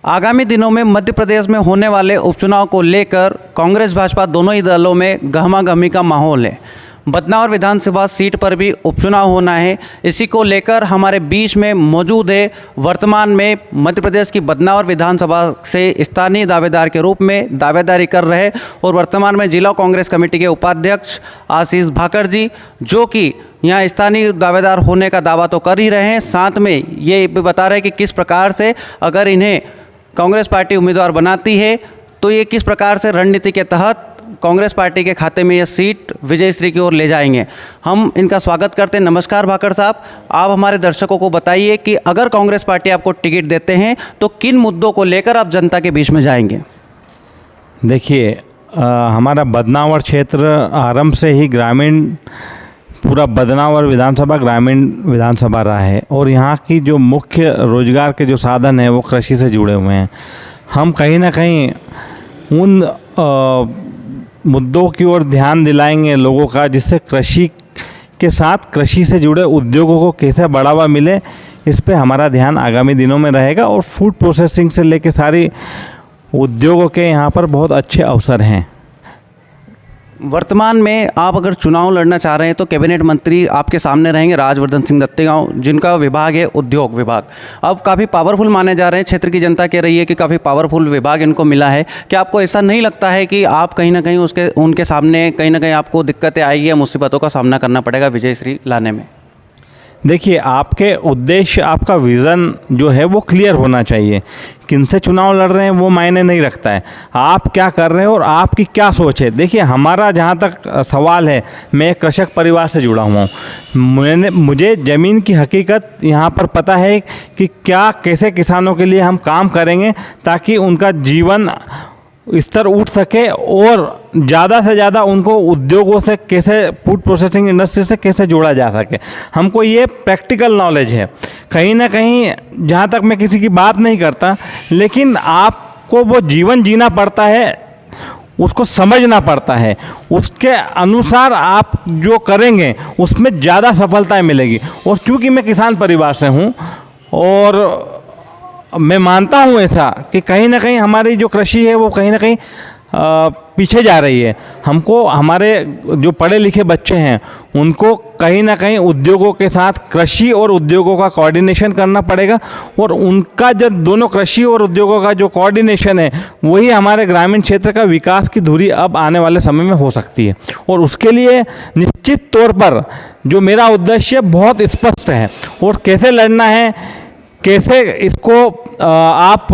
आगामी दिनों में मध्य प्रदेश में होने वाले उपचुनाव को लेकर कांग्रेस भाजपा दोनों ही दलों में गहमागहमी का माहौल है। बदनावर विधानसभा सीट पर भी उपचुनाव होना है। इसी को लेकर हमारे बीच में मौजूद है वर्तमान में मध्य प्रदेश की बदनावर विधानसभा से स्थानीय दावेदार के रूप में दावेदारी कर रहे और वर्तमान में जिला कांग्रेस कमेटी के उपाध्यक्ष आशीष भाकर जी, जो कि यहाँ स्थानीय दावेदार होने का दावा तो कर ही रहे हैं, साथ में ये भी बता रहे हैं कि किस प्रकार से अगर इन्हें कांग्रेस पार्टी उम्मीदवार बनाती है तो ये किस प्रकार से रणनीति के तहत कांग्रेस पार्टी के खाते में ये सीट विजयश्री की ओर ले जाएंगे। हम इनका स्वागत करते हैं। नमस्कार भाकर साहब, आप हमारे दर्शकों को बताइए कि अगर कांग्रेस पार्टी आपको टिकट देते हैं तो किन मुद्दों को लेकर आप जनता के बीच में जाएंगे? देखिए, हमारा बदनावर क्षेत्र आरंभ से ही ग्रामीण, पूरा बदनावर विधानसभा ग्रामीण विधानसभा रहा है और यहाँ की जो मुख्य रोजगार के जो साधन है वो कृषि से जुड़े हुए हैं। हम कहीं ना कहीं उन मुद्दों की ओर ध्यान दिलाएंगे लोगों का, जिससे कृषि के साथ कृषि से जुड़े उद्योगों को कैसे बढ़ावा मिले, इस पे हमारा ध्यान आगामी दिनों में रहेगा। और फूड प्रोसेसिंग से लेके सारी उद्योगों के यहाँ पर बहुत अच्छे अवसर हैं। वर्तमान में आप अगर चुनाव लड़ना चाह रहे हैं तो कैबिनेट मंत्री आपके सामने रहेंगे राजवर्धन सिंह दत्तेगांव, जिनका विभाग है उद्योग विभाग। अब काफ़ी पावरफुल माने जा रहे हैं, क्षेत्र की जनता कह रही है कि काफ़ी पावरफुल विभाग इनको मिला है। क्या आपको ऐसा नहीं लगता है कि आप कहीं ना कहीं उनके सामने कहीं ना कहीं आपको दिक्कतें आएगी या मुसीबतों का सामना करना पड़ेगा विजयश्री लाने में? देखिए, आपके उद्देश्य, आपका विज़न जो है वो क्लियर होना चाहिए। किनसे चुनाव लड़ रहे हैं वो मायने नहीं रखता है, आप क्या कर रहे हैं और आपकी क्या सोच है। देखिए, हमारा जहाँ तक सवाल है, मैं एक कृषक परिवार से जुड़ा हुआ हूँ। मुझे ज़मीन की हकीकत यहाँ पर पता है कि क्या कैसे किसानों के लिए हम काम करेंगे ताकि उनका जीवन स्तर उठ सके और ज़्यादा से ज़्यादा उनको उद्योगों से कैसे, फूड प्रोसेसिंग इंडस्ट्री से कैसे जोड़ा जा सके। हमको ये प्रैक्टिकल नॉलेज है। कहीं ना कहीं, जहाँ तक मैं किसी की बात नहीं करता, लेकिन आपको वो जीवन जीना पड़ता है, उसको समझना पड़ता है, उसके अनुसार आप जो करेंगे उसमें ज़्यादा सफलताएँ मिलेगी। और चूँकि मैं किसान परिवार से हूँ और मैं मानता हूँ ऐसा कि कहीं ना कहीं हमारी जो कृषि है वो कहीं ना कहीं पीछे जा रही है। हमको, हमारे जो पढ़े लिखे बच्चे हैं उनको कहीं ना कहीं उद्योगों के साथ कृषि और उद्योगों का कोऑर्डिनेशन करना पड़ेगा और उनका जब दोनों कृषि और उद्योगों का जो कोऑर्डिनेशन है वही हमारे ग्रामीण क्षेत्र का विकास की धुरी अब आने वाले समय में हो सकती है। और उसके लिए निश्चित तौर पर जो मेरा उद्देश्य बहुत स्पष्ट है और कैसे लड़ना है, कैसे इसको आप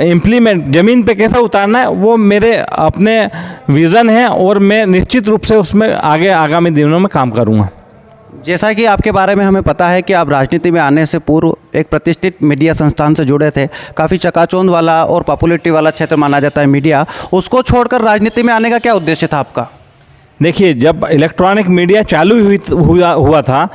इम्प्लीमेंट ज़मीन पे कैसे उतारना है, वो मेरे अपने विज़न है और मैं निश्चित रूप से उसमें आगे आगामी दिनों में काम करूँगा। जैसा कि आपके बारे में हमें पता है कि आप राजनीति में आने से पूर्व एक प्रतिष्ठित मीडिया संस्थान से जुड़े थे। काफ़ी चकाचौंध वाला और पॉपुलरिटी वाला क्षेत्र माना जाता है मीडिया। उसको छोड़कर राजनीति में आने का क्या उद्देश्य था आपका? देखिए, जब इलेक्ट्रॉनिक मीडिया चालू हुआ था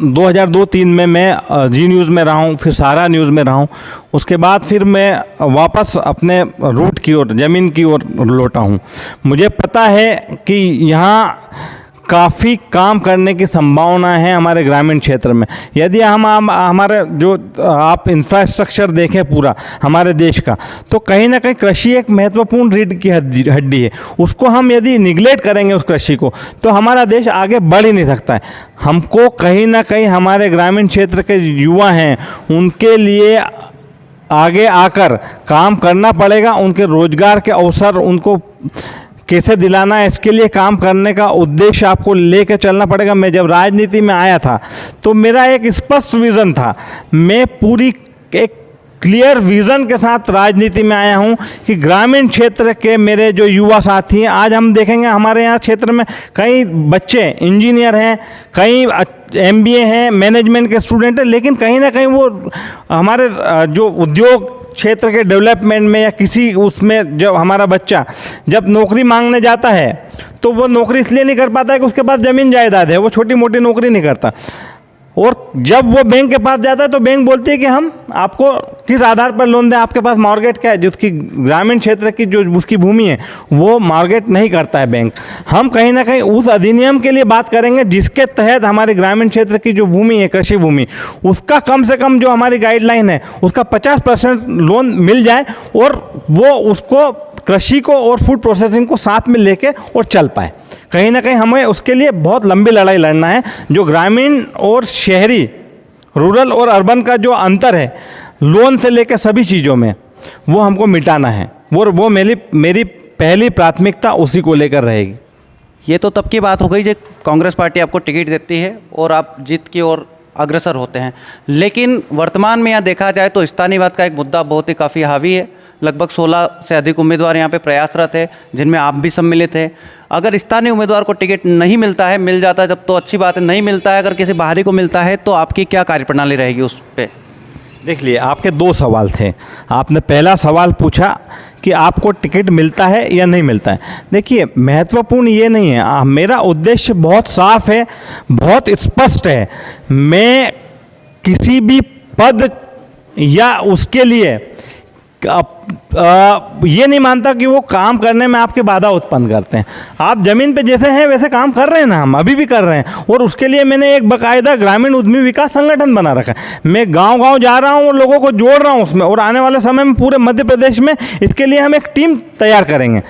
2002-3 में मैं जी न्यूज़ में रहा हूँ, फिर सहारा न्यूज़ में रहा हूँ। उसके बाद फिर मैं वापस अपने रूट की ओर, ज़मीन की ओर लौटा हूँ। मुझे पता है कि यहाँ काफ़ी काम करने की संभावना है हमारे ग्रामीण क्षेत्र में। यदि हम हमारे जो आप इंफ्रास्ट्रक्चर देखें पूरा हमारे देश का, तो कहीं ना कहीं कृषि एक महत्वपूर्ण रीढ़ की हड्डी है। उसको हम यदि निगलेक्ट करेंगे उस कृषि को, तो हमारा देश आगे बढ़ ही नहीं सकता है। हमको कहीं ना कहीं हमारे ग्रामीण क्षेत्र के युवा हैं उनके लिए आगे आकर काम करना पड़ेगा। उनके रोजगार के अवसर उनको कैसे दिलाना है, इसके लिए काम करने का उद्देश्य आपको लेकर चलना पड़ेगा। मैं जब राजनीति में आया था तो मेरा एक स्पष्ट विज़न था। मैं पूरी एक क्लियर विज़न के साथ राजनीति में आया हूं कि ग्रामीण क्षेत्र के मेरे जो युवा साथी हैं, आज हम देखेंगे हमारे यहाँ क्षेत्र में कई बच्चे इंजीनियर हैं, कई MBA हैं, मैनेजमेंट के स्टूडेंट हैं, लेकिन कहीं ना कहीं वो हमारे जो उद्योग क्षेत्र के डेवलपमेंट में या किसी उसमें, जब हमारा बच्चा जब नौकरी मांगने जाता है तो वो नौकरी इसलिए नहीं कर पाता है कि उसके पास ज़मीन जायदाद है, वो छोटी मोटी नौकरी नहीं करता। और जब वो बैंक के पास जाता है तो बैंक बोलती है कि हम आपको किस आधार पर लोन दें, आपके पास मॉर्गेज क्या है। जिसकी ग्रामीण क्षेत्र की जो उसकी भूमि है वो मॉर्गेज नहीं करता है बैंक। हम कहीं ना कहीं उस अधिनियम के लिए बात करेंगे जिसके तहत हमारे ग्रामीण क्षेत्र की जो भूमि है, कृषि भूमि, उसका कम से कम जो हमारी गाइडलाइन है उसका 50% लोन मिल जाए और वो उसको कृषि को और फूड प्रोसेसिंग को साथ में लेके और चल पाए। कहीं ना कहीं हमें उसके लिए बहुत लंबी लड़ाई लड़ना है। जो ग्रामीण और शहरी, रूरल और अर्बन का जो अंतर है लोन से लेकर सभी चीज़ों में, वो हमको मिटाना है। वो मेरी पहली प्राथमिकता उसी को लेकर रहेगी। ये तो तब की बात हो गई जब कांग्रेस पार्टी आपको टिकट देती है और आप जीत की ओर अग्रसर होते हैं। लेकिन वर्तमान में यहाँ देखा जाए तो स्थानीयवाद का एक मुद्दा बहुत ही काफ़ी हावी है। लगभग 16 से अधिक उम्मीदवार यहाँ पे प्रयासरत है, जिनमें आप भी सम्मिलित हैं। अगर स्थानीय उम्मीदवार को टिकट नहीं मिलता है, मिल जाता है जब तो अच्छी बात है, नहीं मिलता है अगर किसी बाहरी को मिलता है तो आपकी क्या कार्यप्रणाली रहेगी उस पर? देख लिए, आपके 2 सवाल थे। आपने पहला सवाल पूछा कि आपको टिकट मिलता है या नहीं मिलता है। देखिए, महत्वपूर्ण ये नहीं है, मेरा उद्देश्य बहुत साफ है, बहुत स्पष्ट है। मैं किसी भी पद या उसके लिए ये नहीं मानता कि वो काम करने में आपके बाधा उत्पन्न करते हैं। आप ज़मीन पे जैसे हैं वैसे काम कर रहे हैं ना, हम अभी भी कर रहे हैं। और उसके लिए मैंने एक बाकायदा ग्रामीण उद्यमी विकास संगठन बना रखा है। मैं गांव-गांव जा रहा हूं और लोगों को जोड़ रहा हूं उसमें। और आने वाले समय में पूरे मध्य प्रदेश में इसके लिए हम एक टीम तैयार करेंगे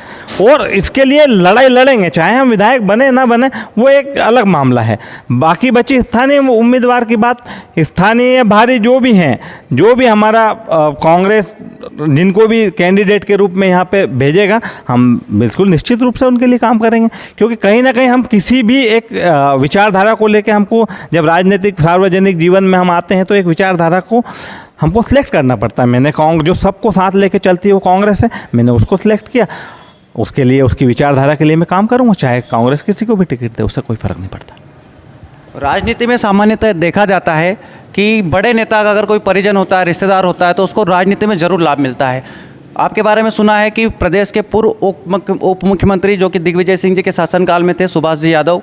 और इसके लिए लड़ाई लड़ेंगे। चाहे हम विधायक बने ना बने, वो एक अलग मामला है। बाकी बची स्थानीय उम्मीदवार की बात। स्थानीय भारी जो भी हैं, जो भी हमारा कांग्रेस जिनको भी कैंडिडेट के रूप में यहाँ पे भेजेगा, हम बिल्कुल निश्चित रूप से उनके लिए काम करेंगे। क्योंकि कहीं ना कहीं हम किसी भी एक विचारधारा को लेके, हमको जब राजनीतिक सार्वजनिक जीवन में हम आते हैं तो एक विचारधारा को हमको सिलेक्ट करना पड़ता है। मैंने जो सबको साथ लेके चलती है वो कांग्रेस है, मैंने उसको सिलेक्ट किया। उसके लिए, उसकी विचारधारा के लिए मैं काम करूँगा, चाहे कांग्रेस किसी को भी टिकट दे, उससे कोई फ़र्क नहीं पड़ता। राजनीति में सामान्यतः देखा जाता है कि बड़े नेता का अगर कोई परिजन होता है, रिश्तेदार होता है, तो उसको राजनीति में ज़रूर लाभ मिलता है। आपके बारे में सुना है कि प्रदेश के पूर्व उप मुख्यमंत्री जो कि दिग्विजय सिंह जी के शासनकाल में थे, सुभाष जी यादव,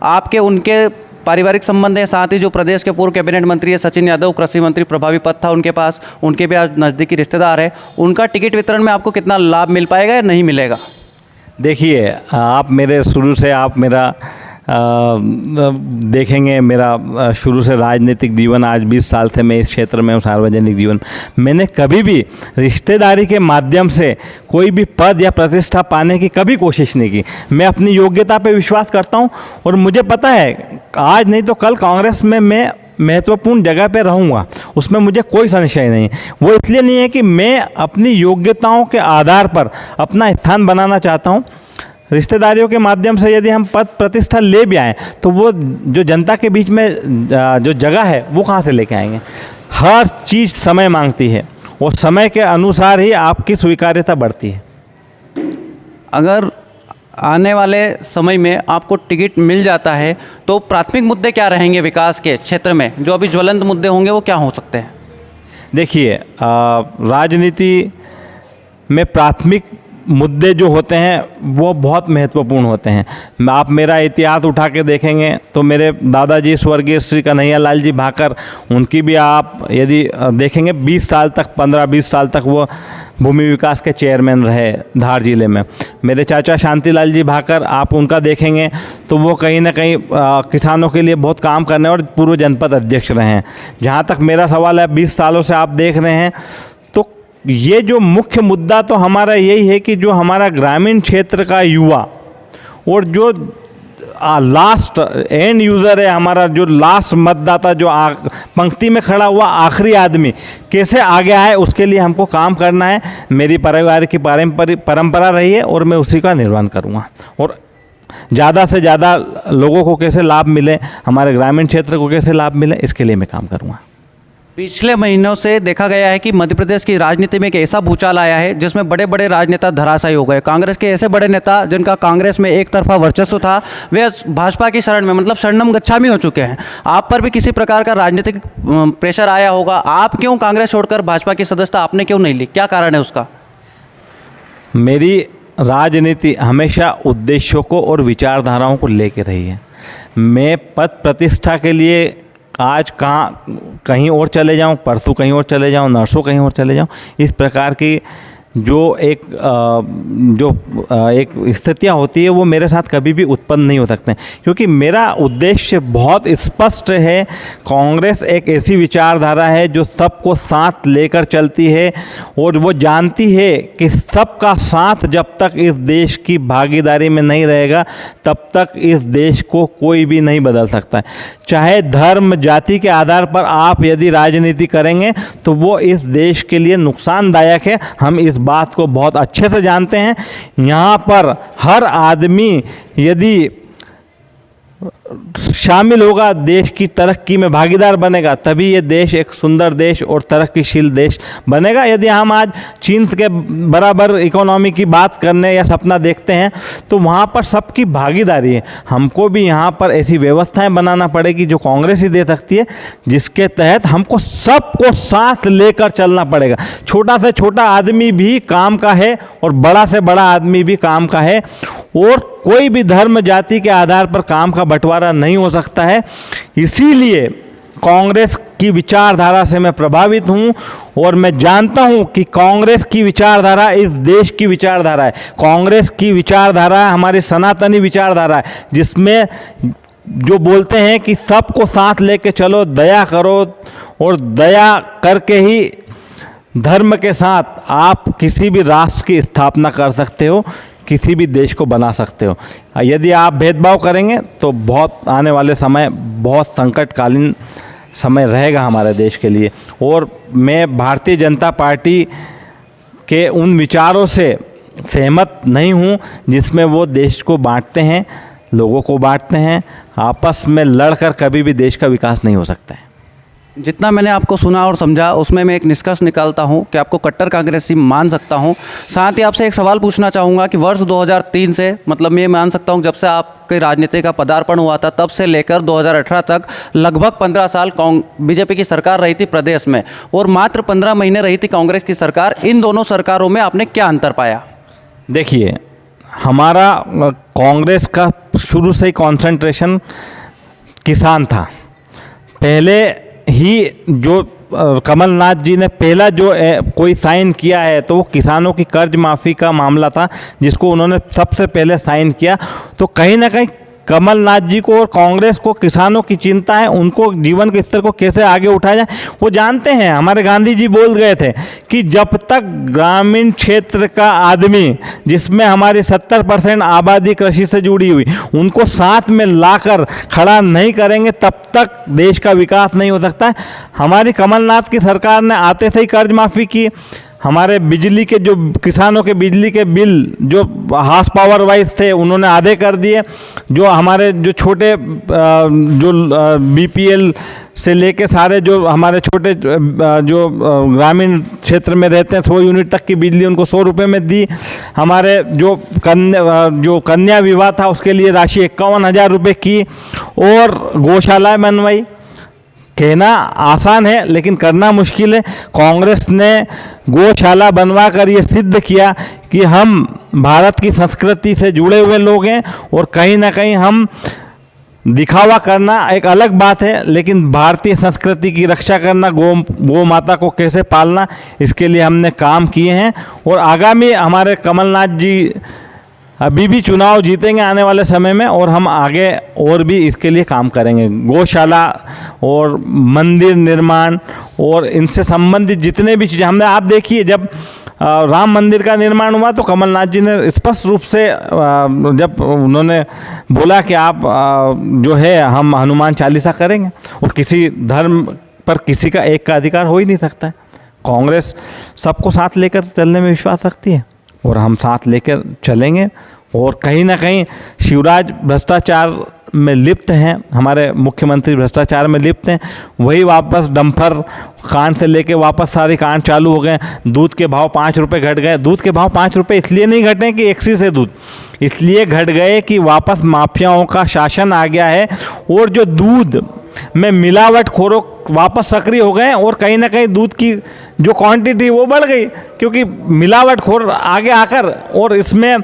आपके उनके पारिवारिक संबंध है। साथ ही जो प्रदेश के पूर्व कैबिनेट मंत्री है सचिन यादव, कृषि मंत्री प्रभावी पद था उनके पास, उनके भी आज नज़दीकी रिश्तेदार है। उनका टिकट वितरण में आपको कितना लाभ मिल पाएगा या नहीं मिलेगा? देखिए, आप मेरे शुरू से आप मेरा देखेंगे, मेरा शुरू से राजनीतिक जीवन, आज 20 साल से मैं इस क्षेत्र में हूँ, सार्वजनिक जीवन। मैंने कभी भी रिश्तेदारी के माध्यम से कोई भी पद या प्रतिष्ठा पाने की कभी कोशिश नहीं की। मैं अपनी योग्यता पे विश्वास करता हूँ और मुझे पता है आज नहीं तो कल कांग्रेस में मैं महत्वपूर्ण जगह पे रहूँगा, उसमें मुझे कोई संशय नहीं। वो इसलिए नहीं है कि मैं अपनी योग्यताओं के आधार पर अपना स्थान बनाना चाहता हूँ। रिश्तेदारियों के माध्यम से यदि हम पद प्रतिष्ठा ले भी आएँ तो वो जो जनता के बीच में जो जगह है वो कहाँ से लेके आएंगे। हर चीज़ समय मांगती है और समय के अनुसार ही आपकी स्वीकार्यता बढ़ती है। अगर आने वाले समय में आपको टिकट मिल जाता है तो प्राथमिक मुद्दे क्या रहेंगे विकास के क्षेत्र में? जो अभी ज्वलंत मुद्दे होंगे वो क्या हो सकते हैं? देखिए, राजनीति में प्राथमिक मुद्दे जो होते हैं वो बहुत महत्वपूर्ण होते हैं। आप मेरा इतिहास उठा के देखेंगे तो मेरे दादाजी स्वर्गीय श्री कन्हैया लाल जी भाकर, उनकी भी आप यदि देखेंगे 20 साल तक, 15-20 साल तक वो भूमि विकास के चेयरमैन रहे धार जिले में। मेरे चाचा शांतिलाल जी भाकर, आप उनका देखेंगे तो वो कहीं ना कहीं किसानों के लिए बहुत काम करने और पूर्व जनपद अध्यक्ष रहे हैं। जहाँ तक मेरा सवाल है, 20 सालों से आप देख रहे हैं, तो ये जो मुख्य मुद्दा तो हमारा यही है कि जो हमारा ग्रामीण क्षेत्र का युवा और जो लास्ट एंड यूज़र है, हमारा जो लास्ट मतदाता, जो पंक्ति में खड़ा हुआ आखिरी आदमी कैसे आगे आए, उसके लिए हमको काम करना है। मेरी परिवार की परंपरा रही है और मैं उसी का निर्वहन करूँगा। और ज़्यादा से ज़्यादा लोगों को कैसे लाभ मिले, हमारे ग्रामीण क्षेत्र को कैसे लाभ मिले, इसके लिए मैं काम करूँगा। पिछले महीनों से देखा गया है कि मध्य प्रदेश की राजनीति में एक ऐसा भूचाल आया है जिसमें बड़े बड़े राजनेता धराशायी हो गए। कांग्रेस के ऐसे बड़े नेता जिनका कांग्रेस में एक तरफा वर्चस्व था, वे भाजपा की शरण में, मतलब शरणम गच्छामी हो चुके हैं। आप पर भी किसी प्रकार का राजनीतिक प्रेशर आया होगा। आप क्यों कांग्रेस छोड़कर भाजपा की सदस्यता आपने क्यों नहीं ली? क्या कारण है उसका? मेरी राजनीति हमेशा उद्देश्यों को और विचारधाराओं को लेकर रही है। मैं पद प्रतिष्ठा के लिए आज कहीं और चले जाऊं, परसों कहीं और चले जाऊं, नरसों कहीं और चले जाऊं, इस प्रकार की जो एक स्थितियाँ होती है वो मेरे साथ कभी भी उत्पन्न नहीं हो सकते हैं, क्योंकि मेरा उद्देश्य बहुत स्पष्ट है। कांग्रेस एक ऐसी विचारधारा है जो सबको साथ लेकर चलती है और वो जानती है कि सबका साथ जब तक इस देश की भागीदारी में नहीं रहेगा तब तक इस देश को कोई भी नहीं बदल सकता है। चाहे धर्म जाति के आधार पर आप यदि राजनीति करेंगे तो वो इस देश के लिए नुकसानदायक है। हम इस बात को बहुत अच्छे से जानते हैं। यहाँ पर हर आदमी यदि शामिल होगा, देश की तरक्की में भागीदार बनेगा, तभी ये देश एक सुंदर देश और तरक्कीशील देश बनेगा। यदि हम आज चीन के बराबर इकोनॉमी की बात करने या सपना देखते हैं तो वहाँ पर सबकी भागीदारी है। हमको भी यहाँ पर ऐसी व्यवस्थाएं बनाना पड़ेगी जो कांग्रेस ही दे सकती है, जिसके तहत हमको सबको साथ लेकर चलना पड़ेगा। छोटा से छोटा आदमी भी काम का है और बड़ा से बड़ा आदमी भी काम का है, और कोई भी धर्म जाति के आधार पर काम का बंटवारा नहीं हो सकता है। इसीलिए कांग्रेस की विचारधारा से मैं प्रभावित हूं और मैं जानता हूं कि कांग्रेस की विचारधारा इस देश की विचारधारा है। कांग्रेस की विचारधारा हमारी सनातनी विचारधारा है, जिसमें जो बोलते हैं कि सबको साथ लेके चलो, दया करो, और दया करके ही धर्म के साथ आप किसी भी राष्ट्र की स्थापना कर सकते हो, किसी भी देश को बना सकते हो। यदि आप भेदभाव करेंगे तो बहुत आने वाले समय बहुत संकटकालीन समय रहेगा हमारे देश के लिए। और मैं भारतीय जनता पार्टी के उन विचारों से सहमत नहीं हूँ जिसमें वो देश को बांटते हैं, लोगों को बांटते हैं। आपस में लड़कर कभी भी देश का विकास नहीं हो सकता है। जितना मैंने आपको सुना और समझा उसमें मैं एक निष्कर्ष निकालता हूं कि आपको कट्टर कांग्रेसी मान सकता हूं। साथ ही आपसे एक सवाल पूछना चाहूँगा कि वर्ष 2003 से, मतलब मैं मान सकता हूं जब से आपके राजनीति का पदार्पण हुआ था तब से लेकर 2018 तक लगभग 15 साल बीजेपी की सरकार रही थी प्रदेश में, और मात्र 15 महीने रही थी कांग्रेस की सरकार। इन दोनों सरकारों में आपने क्या अंतर पाया? देखिए, हमारा कांग्रेस का शुरू से ही कॉन्सेंट्रेशन किसान था। पहले ही जो कमलनाथ जी ने पहला जो कोई साइन किया है तो वो किसानों की कर्ज माफ़ी का मामला था, जिसको उन्होंने सबसे पहले साइन किया। तो कहीं ना कहीं कमलनाथ जी को और कांग्रेस को किसानों की चिंता है, उनको जीवन के स्तर को कैसे आगे उठाया जाए वो जानते हैं। हमारे गांधी जी बोल गए थे कि जब तक ग्रामीण क्षेत्र का आदमी, जिसमें हमारी 70% आबादी कृषि से जुड़ी हुई, उनको साथ में लाकर खड़ा नहीं करेंगे तब तक देश का विकास नहीं हो सकता है। हमारी कमलनाथ की सरकार ने आते से ही कर्ज माफ़ी की। हमारे बिजली के जो किसानों के बिजली के बिल जो हार्स पावर वाइज थे उन्होंने आधे कर दिए। जो हमारे जो छोटे जो बीपीएल से लेके सारे जो हमारे छोटे जो ग्रामीण क्षेत्र में रहते हैं 100 यूनिट तक की बिजली उनको 100 रुपये में दी। हमारे जो कन्या विवाह था उसके लिए राशि 51,000 रुपये की, और गौशालाएँ बनवाई। कहना आसान है लेकिन करना मुश्किल है। कांग्रेस ने गौशाला बनवा कर ये सिद्ध किया कि हम भारत की संस्कृति से जुड़े हुए लोग हैं, और कहीं ना कहीं हम दिखावा करना एक अलग बात है, लेकिन भारतीय संस्कृति की रक्षा करना, गौ माता को कैसे पालना, इसके लिए हमने काम किए हैं। और आगामी हमारे कमलनाथ जी अभी भी चुनाव जीतेंगे आने वाले समय में, और हम आगे और भी इसके लिए काम करेंगे। गौशाला और मंदिर निर्माण और इनसे संबंधित जितने भी चीज़ें हमने, आप देखिए जब राम मंदिर का निर्माण हुआ तो कमलनाथ जी ने स्पष्ट रूप से जब उन्होंने बोला कि आप जो है हम हनुमान चालीसा करेंगे, और किसी धर्म पर किसी का एक का अधिकार हो ही नहीं सकता है। कांग्रेस सबको साथ लेकर चलने में विश्वास रखती है और हम साथ लेकर चलेंगे। और कहीं ना कहीं शिवराज भ्रष्टाचार में लिप्त हैं, हमारे मुख्यमंत्री भ्रष्टाचार में लिप्त हैं। वही वापस डंपर कांड से लेके वापस सारे कांड चालू हो गए। दूध के भाव 5 रुपये घट गए। दूध के भाव 5 रुपये इसलिए नहीं घटे कि एक्सिस है दूध, इसलिए घट गए कि वापस माफियाओं का शासन आ गया है, और जो दूध में मिलावटखोरों वापस सक्रिय हो गए, और कहीं ना कहीं दूध की जो क्वांटिटी वो बढ़ गई, क्योंकि मिलावटखोर आगे आकर और इसमें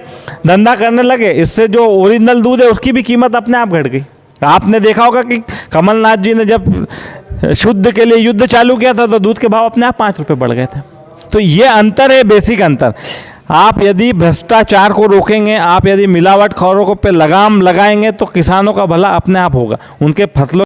धंधा करने लगे। इससे जो ओरिजिनल दूध है उसकी भी कीमत अपने आप घट गई। आपने देखा होगा कि कमलनाथ जी ने जब शुद्ध के लिए युद्ध चालू किया था तो दूध के भाव अपने आप 5 रुपये बढ़ गए थे। तो ये अंतर है, बेसिक अंतर। आप यदि भ्रष्टाचार को रोकेंगे, आप यदि मिलावटखोरों को पे लगाम लगाएंगे तो किसानों का भला अपने आप होगा, उनके फसलों